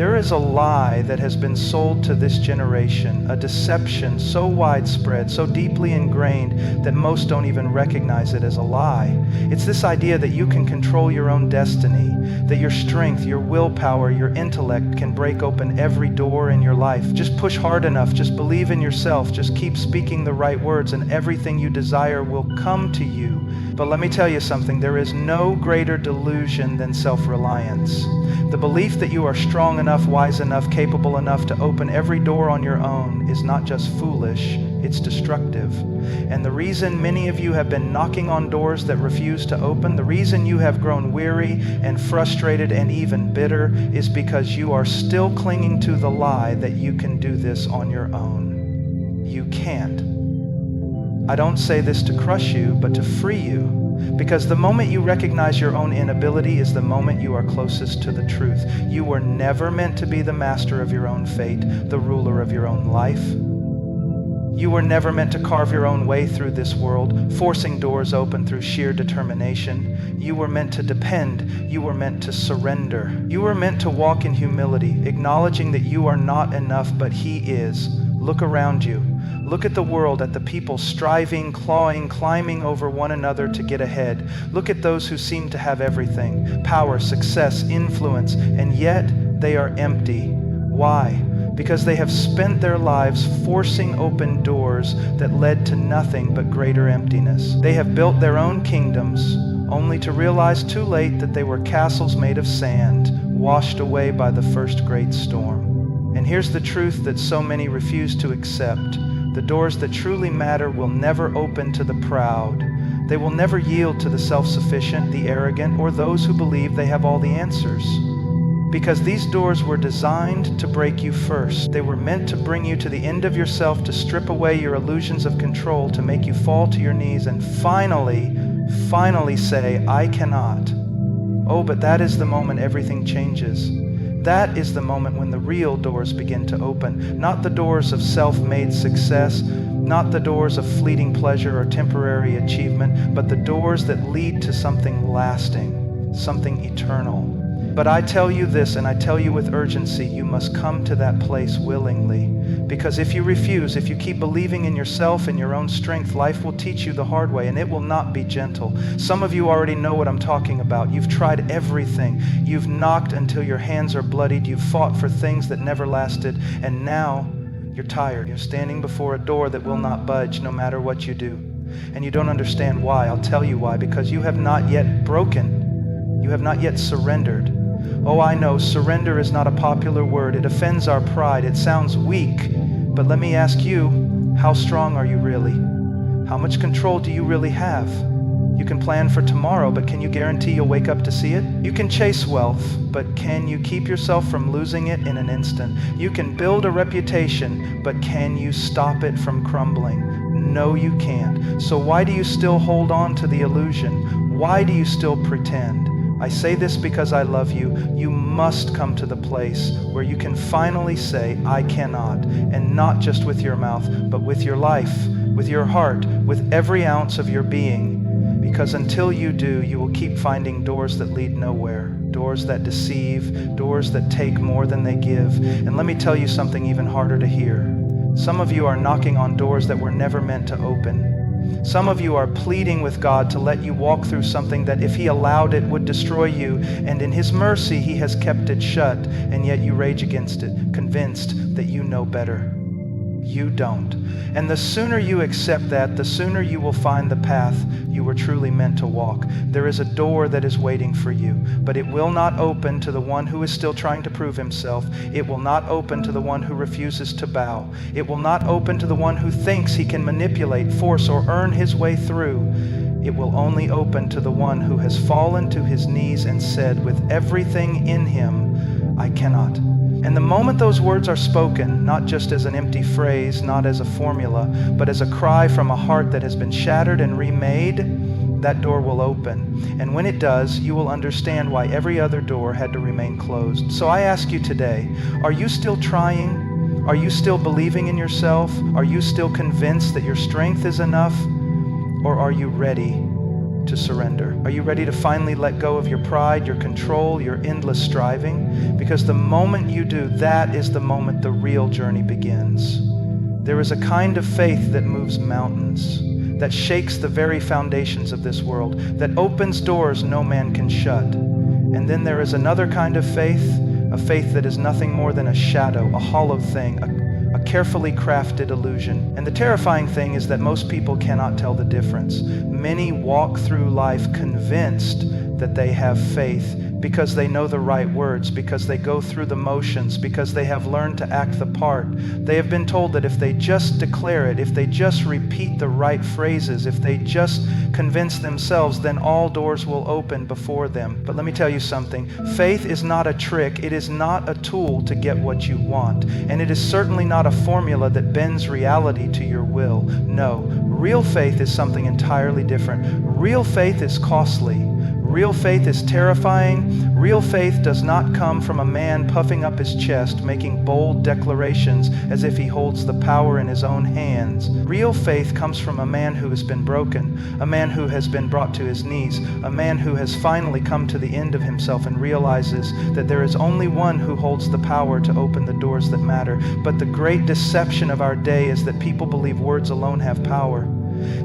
There is a lie that has been sold to this generation, a deception so widespread, so deeply ingrained that most don't even recognize it as a lie. It's this idea that you can control your own destiny, that your strength, your willpower, your intellect can break open every door in your life. Just push hard enough, just believe in yourself, just keep speaking the right words, and everything you desire will come to you. But let me tell you something, there is no greater delusion than self-reliance. The belief that you are strong enough, wise enough, capable enough to open every door on your own is not just foolish, it's destructive. And the reason many of you have been knocking on doors that refuse to open, the reason you have grown weary and frustrated and even bitter, is because you are still clinging to the lie that you can do this on your own. You can't. I don't say this to crush you, but to free you. Because the moment you recognize your own inability is the moment you are closest to the truth. You were never meant to be the master of your own fate, the ruler of your own life. You were never meant to carve your own way through this world, forcing doors open through sheer determination. You were meant to depend. You were meant to surrender. You were meant to walk in humility, acknowledging that you are not enough, but He is. Look around you. Look at the world, at the people striving, clawing, climbing over one another to get ahead. Look at those who seem to have everything: power, success, influence, and yet they are empty. Why? Because they have spent their lives forcing open doors that led to nothing but greater emptiness. They have built their own kingdoms, only to realize too late that they were castles made of sand, washed away by the first great storm. And here's the truth that so many refuse to accept. The doors that truly matter will never open to the proud. They will never yield to the self-sufficient, the arrogant, or those who believe they have all the answers. Because these doors were designed to break you first. They were meant to bring you to the end of yourself, to strip away your illusions of control, to make you fall to your knees and finally say, I cannot. Oh, but that is the moment everything changes. That is the moment when the real doors begin to open. Not the doors of self-made success, not the doors of fleeting pleasure or temporary achievement, but the doors that lead to something lasting, something eternal. But I tell you this, and I tell you with urgency, you must come to that place willingly. Because if you refuse, if you keep believing in yourself and your own strength, life will teach you the hard way, and it will not be gentle. Some of you already know what I'm talking about. You've tried everything. You've knocked until your hands are bloodied. You've fought for things that never lasted, and now you're tired. You're standing before a door that will not budge no matter what you do. And you don't understand why. I'll tell you why. Because you have not yet broken. You have not yet surrendered. Oh, I know, surrender is not a popular word. It offends our pride. It sounds weak. But let me ask you, how strong are you really? How much control do you really have? You can plan for tomorrow, but can you guarantee you'll wake up to see it? You can chase wealth, but can you keep yourself from losing it in an instant? You can build a reputation, but can you stop it from crumbling? No, you can't. So why do you still hold on to the illusion? Why do you still pretend? I say this because I love you. You must come to the place where you can finally say, I cannot, and not just with your mouth, but with your life, with your heart, with every ounce of your being. Because until you do, you will keep finding doors that lead nowhere, doors that deceive, doors that take more than they give. And let me tell you something even harder to hear. Some of you are knocking on doors that were never meant to open. Some of you are pleading with God to let you walk through something that if He allowed it would destroy you, and in His mercy He has kept it shut, and yet you rage against it, convinced that you know better. You don't. And the sooner you accept that, the sooner you will find the path you were truly meant to walk. There is a door that is waiting for you, but it will not open to the one who is still trying to prove himself. It will not open to the one who refuses to bow. It will not open to the one who thinks he can manipulate, force, or earn his way through. It will only open to the one who has fallen to his knees and said with everything in him, I cannot. And the moment those words are spoken, not just as an empty phrase, not as a formula, but as a cry from a heart that has been shattered and remade, that door will open. And when it does, you will understand why every other door had to remain closed. So I ask you today, are you still trying? Are you still believing in yourself? Are you still convinced that your strength is enough? Or are you ready? to surrender? Are you ready to finally let go of your pride, your control, your endless striving? Because the moment you do, that is the moment the real journey begins. There is a kind of faith that moves mountains, that shakes the very foundations of this world, that opens doors no man can shut. And then there is another kind of faith, a faith that is nothing more than a shadow, a hollow thing, a carefully crafted illusion. And the terrifying thing is that most people cannot tell the difference. Many walk through life convinced that they have faith because they know the right words, because they go through the motions, because they have learned to act the part. They have been told that if they just declare it, if they just repeat the right phrases, if they just convince themselves, then all doors will open before them. But let me tell you something. Faith is not a trick. It is not a tool to get what you want. And it is certainly not a formula that bends reality to your will. No, real faith is something entirely different. Real faith is costly. Real faith is terrifying. Real faith does not come from a man puffing up his chest, making bold declarations as if he holds the power in his own hands. Real faith comes from a man who has been broken, a man who has been brought to his knees, a man who has finally come to the end of himself and realizes that there is only one who holds the power to open the doors that matter. But the great deception of our day is that people believe words alone have power.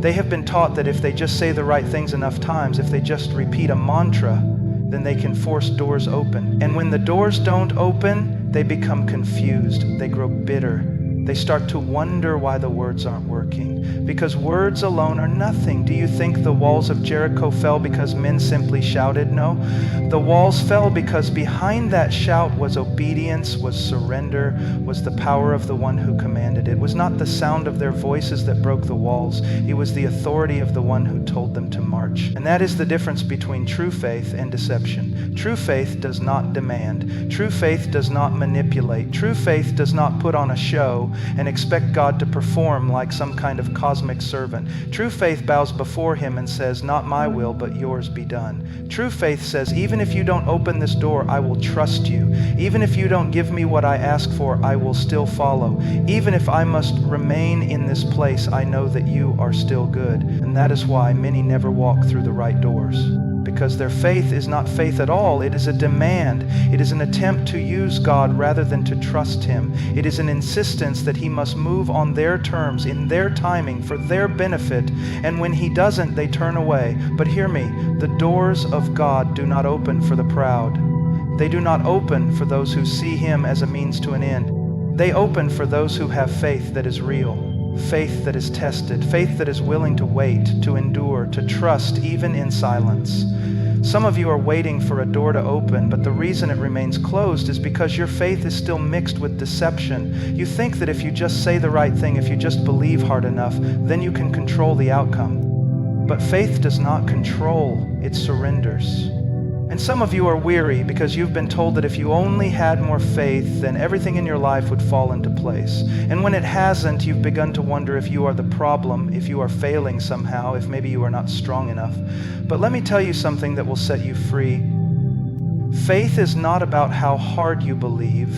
They have been taught that if they just say the right things enough times, if they just repeat a mantra, then they can force doors open. And when the doors don't open, they become confused. They grow bitter. They start to wonder why the words aren't working. Because words alone are nothing. Do you think the walls of Jericho fell because men simply shouted? No. The walls fell because behind that shout was obedience, was surrender, was the power of the one who commanded. It was not the sound of their voices that broke the walls. It was the authority of the one who told them to march. And that is the difference between true faith and deception. True faith does not demand. True faith does not manipulate. True faith does not put on a show and expect God to perform like some kind of cosmic servant. True faith bows before him and says, "Not my will, but yours be done." True faith says, even if you don't open this door, I will trust you. Even if you don't give me what I ask for, I will still follow. Even if I must remain in this place, I know that you are still good. And that is why many never walk through the right doors. Because their faith is not faith at all. It is a demand. It is an attempt to use God rather than to trust him. It is an insistence that he must move on their terms, in their timing, for their benefit. And when he doesn't, they turn away. But hear me, the doors of God do not open for the proud. They do not open for those who see him as a means to an end. They open for those who have faith that is real. Faith that is tested, faith that is willing to wait, to endure, to trust even in silence. Some of you are waiting for a door to open, but the reason it remains closed is because your faith is still mixed with deception. You think that if you just say the right thing, if you just believe hard enough, then you can control the outcome. But faith does not control, it surrenders. And some of you are weary because you've been told that if you only had more faith, then everything in your life would fall into place. And when it hasn't, you've begun to wonder if you are the problem, if you are failing somehow, if maybe you are not strong enough. But let me tell you something that will set you free. Faith is not about how hard you believe.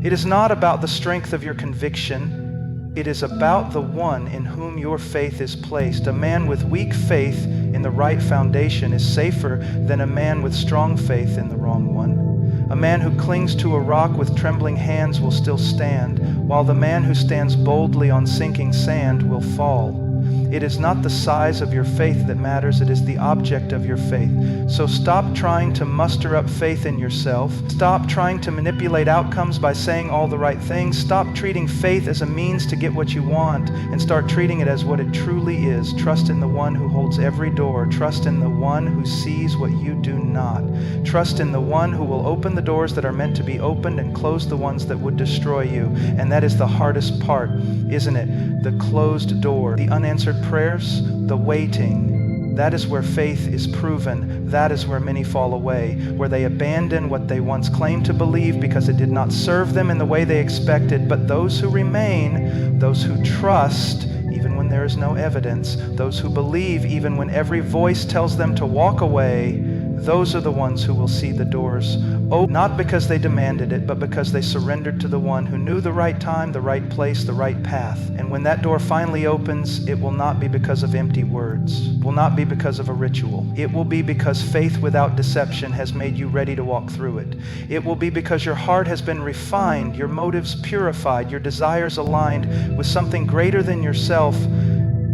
It is not about the strength of your conviction. It is about the one in whom your faith is placed. A man with weak faith in the right foundation is safer than a man with strong faith in the wrong one. A man who clings to a rock with trembling hands will still stand, while the man who stands boldly on sinking sand will fall. It is not the size of your faith that matters, it is the object of your faith. So stop trying to muster up faith in yourself. Stop trying to manipulate outcomes by saying all the right things. Stop treating faith as a means to get what you want and start treating it as what it truly is. Trust in the one who holds every door. Trust in the one who sees what you do not. Trust in the one who will open the doors that are meant to be opened and close the ones that would destroy you. And that is the hardest part, isn't it? The closed door, the unanswered prayers, the waiting. That is where faith is proven. That is where many fall away, where they abandon what they once claimed to believe because it did not serve them in the way they expected. But those who remain, those who trust, even when there is no evidence, those who believe even when every voice tells them to walk away, those are the ones who will see the doors open, not because they demanded it, but because they surrendered to the one who knew the right time, the right place, the right path. And when that door finally opens, it will not be because of empty words, it will not be because of a ritual. It will be because faith without deception has made you ready to walk through it. It will be because your heart has been refined, your motives purified, your desires aligned with something greater than yourself.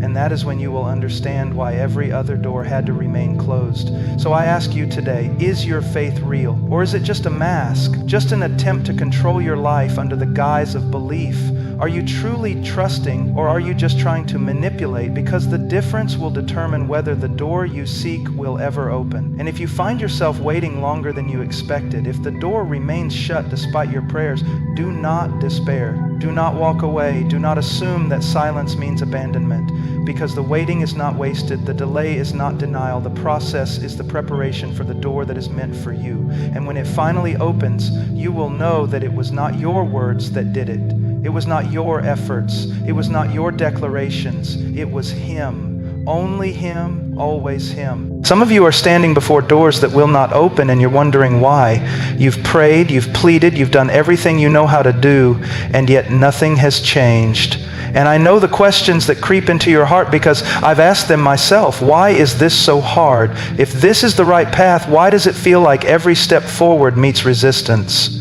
And that is when you will understand why every other door had to remain closed. So I ask you today, is your faith real? Or is it just a mask, just an attempt to control your life under the guise of belief? Are you truly trusting, or are you just trying to manipulate? Because the difference will determine whether the door you seek will ever open. And if you find yourself waiting longer than you expected, if the door remains shut despite your prayers, do not despair. Do not walk away. Do not assume that silence means abandonment, because the waiting is not wasted. The delay is not denial. The process is the preparation for the door that is meant for you. And when it finally opens, you will know that it was not your words that did it. It was not your efforts. It was not your declarations. It was Him. Only Him, always Him. Some of you are standing before doors that will not open, and you're wondering why. You've prayed, you've pleaded, you've done everything you know how to do, and yet nothing has changed. And I know the questions that creep into your heart because I've asked them myself. Why is this so hard? If this is the right path, why does it feel like every step forward meets resistance?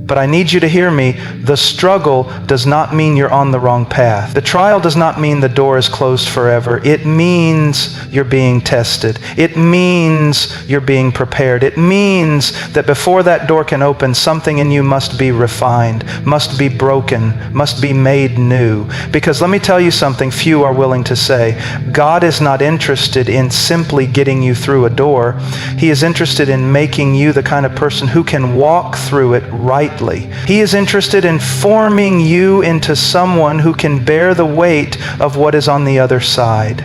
But I need you to hear me. The struggle does not mean you're on the wrong path. The trial does not mean the door is closed forever. It means you're being tested. It means you're being prepared. It means that before that door can open, something in you must be refined, must be broken, must be made new. Because let me tell you something few are willing to say. God is not interested in simply getting you through a door. He is interested in making you the kind of person who can walk through it rightly. He is interested in forming you into someone who can bear the weight of what is on the other side.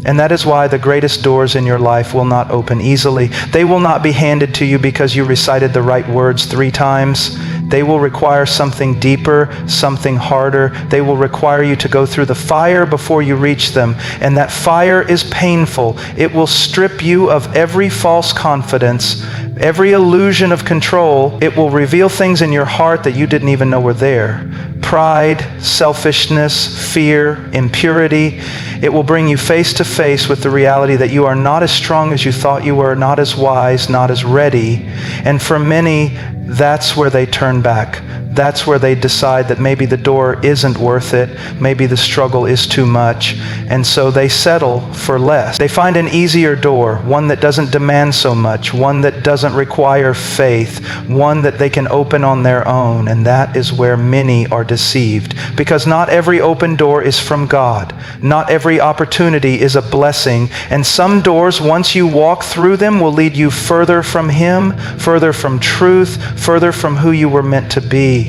And that is why the greatest doors in your life will not open easily. They will not be handed to you because you recited the right words 3 times. They will require something deeper, something harder. They will require you to go through the fire before you reach them. And that fire is painful. It will strip you of every false confidence, every illusion of control. It will reveal things in your heart that you didn't even know were there. Pride, selfishness, fear, impurity. It will bring you face to face with the reality that you are not as strong as you thought you were, not as wise, not as ready. And for many, that's where they turn back. That's where they decide that maybe the door isn't worth it, maybe the struggle is too much, and so they settle for less. They find an easier door, one that doesn't demand so much, one that doesn't require faith, one that they can open on their own, and that is where many are deceived. Because not every open door is from God. Not every opportunity is a blessing, and some doors, once you walk through them, will lead you further from Him, further from truth, further from who you were meant to be.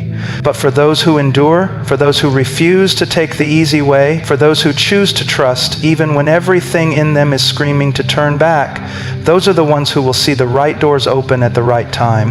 But for those who endure, for those who refuse to take the easy way, for those who choose to trust, even when everything in them is screaming to turn back, those are the ones who will see the right doors open at the right time.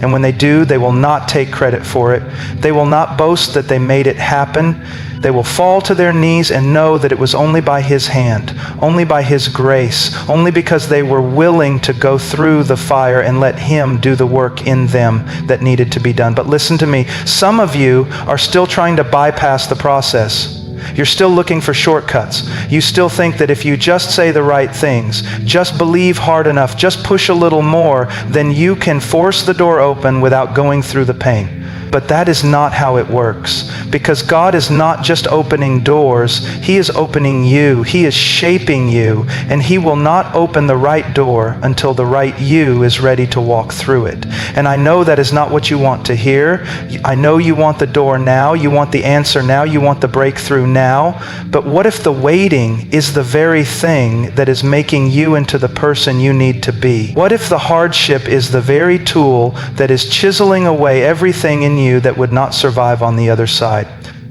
And when they do, they will not take credit for it. They will not boast that they made it happen. They will fall to their knees and know that it was only by His hand, only by His grace, only because they were willing to go through the fire and let Him do the work in them that needed to be done. But listen to me, some of you are still trying to bypass the process. You're still looking for shortcuts. You still think that if you just say the right things, just believe hard enough, just push a little more, then you can force the door open without going through the pain. But that is not how it works, because God is not just opening doors, He is opening you. He is shaping you, and He will not open the right door until the right you is ready to walk through it. And I know that is not what you want to hear. I know you want the door now, you want the answer now, you want the breakthrough now. But what if the waiting is the very thing that is making you into the person you need to be? What if the hardship is the very tool that is chiseling away everything in you that would not survive on the other side?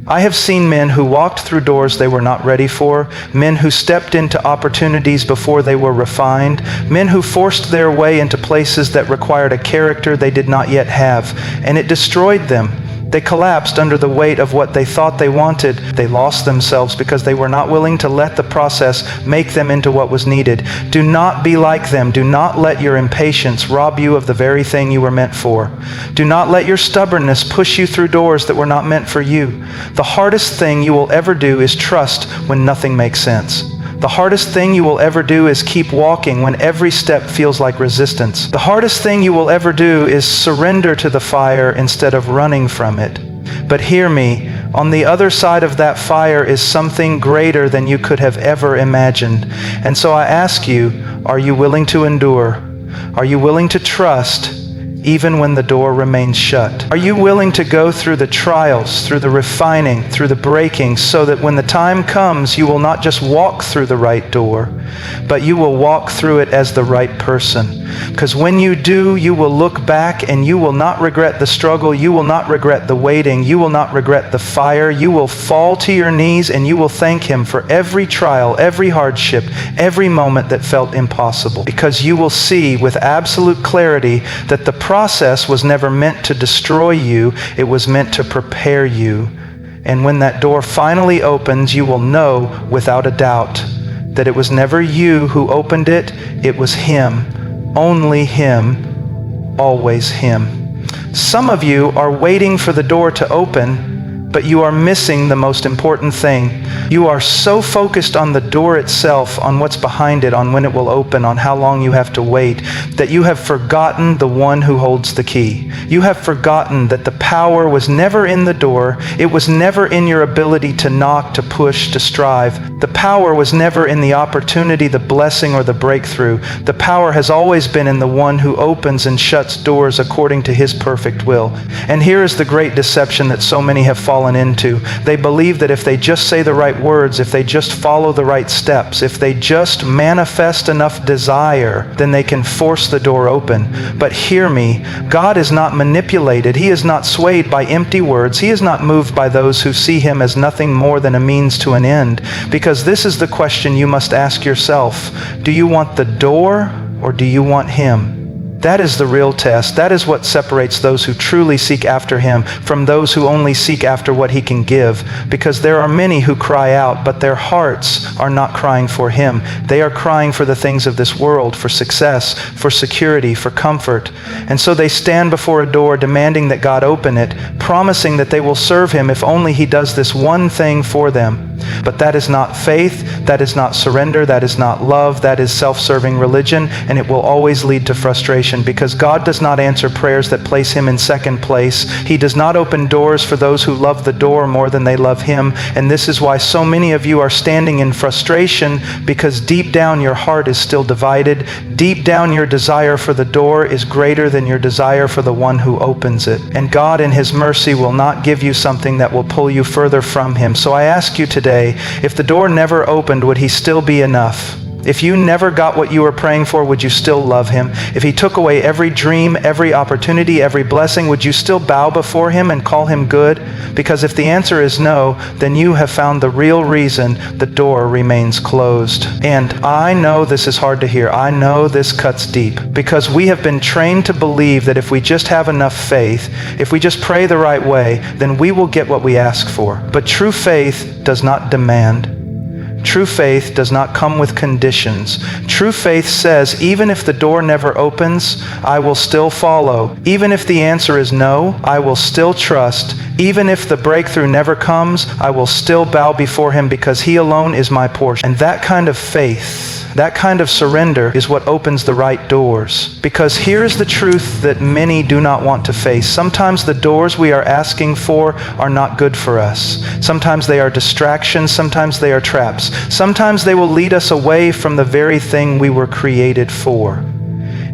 I have seen men who walked through doors they were not ready for, men who stepped into opportunities before they were refined, men who forced their way into places that required a character they did not yet have, and it destroyed them. They collapsed under the weight of what they thought they wanted. They lost themselves because they were not willing to let the process make them into what was needed. Do not be like them. Do not let your impatience rob you of the very thing you were meant for. Do not let your stubbornness push you through doors that were not meant for you. The hardest thing you will ever do is trust when nothing makes sense. The hardest thing you will ever do is keep walking when every step feels like resistance. The hardest thing you will ever do is surrender to the fire instead of running from it. But hear me, on the other side of that fire is something greater than you could have ever imagined. And so I ask you, are you willing to endure? Are you willing to trust even when the door remains shut? Are you willing to go through the trials, through the refining, through the breaking, so that when the time comes, you will not just walk through the right door, but you will walk through it as the right person? Because when you do, you will look back and you will not regret the struggle, you will not regret the waiting, you will not regret the fire. You will fall to your knees and you will thank Him for every trial, every hardship, every moment that felt impossible. Because you will see with absolute clarity that the process was never meant to destroy you, it was meant to prepare you. And when that door finally opens, you will know without a doubt that it was never you who opened it, it was Him. Only Him, always Him. Some of you are waiting for the door to open, but you are missing the most important thing. You are so focused on the door itself, on what's behind it, on when it will open, on how long you have to wait, that you have forgotten the one who holds the key. You have forgotten that the power was never in the door. It was never in your ability to knock, to push, to strive. The power was never in the opportunity, the blessing, or the breakthrough. The power has always been in the one who opens and shuts doors according to His perfect will. And here is the great deception that so many have fallen into. They believe that if they just say the right words, if they just follow the right steps, if they just manifest enough desire, then they can force the door open. But hear me, God is not manipulated. He is not swayed by empty words. He is not moved by those who see Him as nothing more than a means to an end. Because this is the question you must ask yourself. Do you want the door or do you want Him? That is the real test. That is what separates those who truly seek after Him from those who only seek after what He can give. Because there are many who cry out, but their hearts are not crying for Him. They are crying for the things of this world, for success, for security, for comfort. And so they stand before a door demanding that God open it, promising that they will serve Him if only He does this one thing for them. But that is not faith, that is not surrender, that is not love, that is self-serving religion, and it will always lead to frustration because God does not answer prayers that place Him in second place. He does not open doors for those who love the door more than they love Him, and this is why so many of you are standing in frustration because deep down your heart is still divided. Deep down your desire for the door is greater than your desire for the one who opens it. And God in His mercy will not give you something that will pull you further from Him. So I ask you today, if the door never opened, would He still be enough? If you never got what you were praying for, would you still love Him? If He took away every dream, every opportunity, every blessing, would you still bow before Him and call Him good? Because if the answer is no, then you have found the real reason the door remains closed. And I know this is hard to hear. I know this cuts deep because we have been trained to believe that if we just have enough faith, if we just pray the right way, then we will get what we ask for. But true faith does not demand. True faith does not come with conditions. True faith says, even if the door never opens, I will still follow. Even if the answer is no, I will still trust. Even if the breakthrough never comes, I will still bow before Him because He alone is my portion. And that kind of faith, that kind of surrender is what opens the right doors. Because here is the truth that many do not want to face. Sometimes the doors we are asking for are not good for us. Sometimes they are distractions. Sometimes they are traps. Sometimes they will lead us away from the very thing we were created for.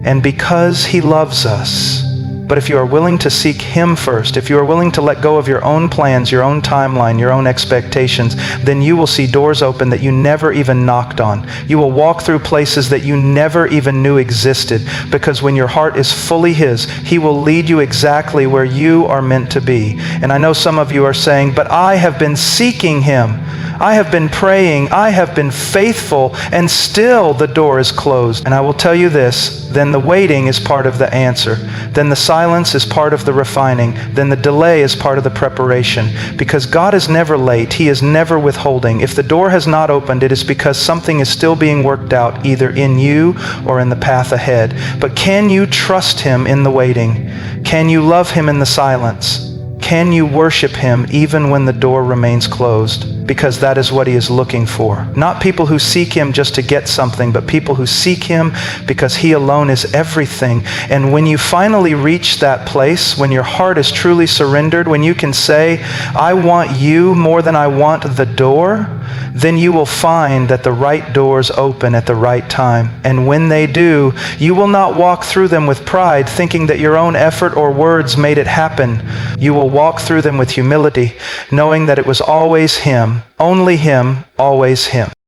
And because He loves us, but if you are willing to seek Him first, if you are willing to let go of your own plans, your own timeline, your own expectations, then you will see doors open that you never even knocked on. You will walk through places that you never even knew existed, because when your heart is fully His, He will lead you exactly where you are meant to be. And I know some of you are saying, but I have been seeking Him. I have been praying, I have been faithful, and still the door is closed. And I will tell you this, then the waiting is part of the answer. Then the silence is part of the refining. Then the delay is part of the preparation. Because God is never late. He is never withholding. If the door has not opened, it is because something is still being worked out, either in you or in the path ahead. But can you trust Him in the waiting? Can you love Him in the silence? Can you worship Him even when the door remains closed? Because that is what He is looking for. Not people who seek Him just to get something, but people who seek Him because He alone is everything. And when you finally reach that place, when your heart is truly surrendered, when you can say, I want you more than I want the door, then you will find that the right doors open at the right time. And when they do, you will not walk through them with pride, thinking that your own effort or words made it happen. You will walk through them with humility, knowing that it was always Him, only Him, always Him.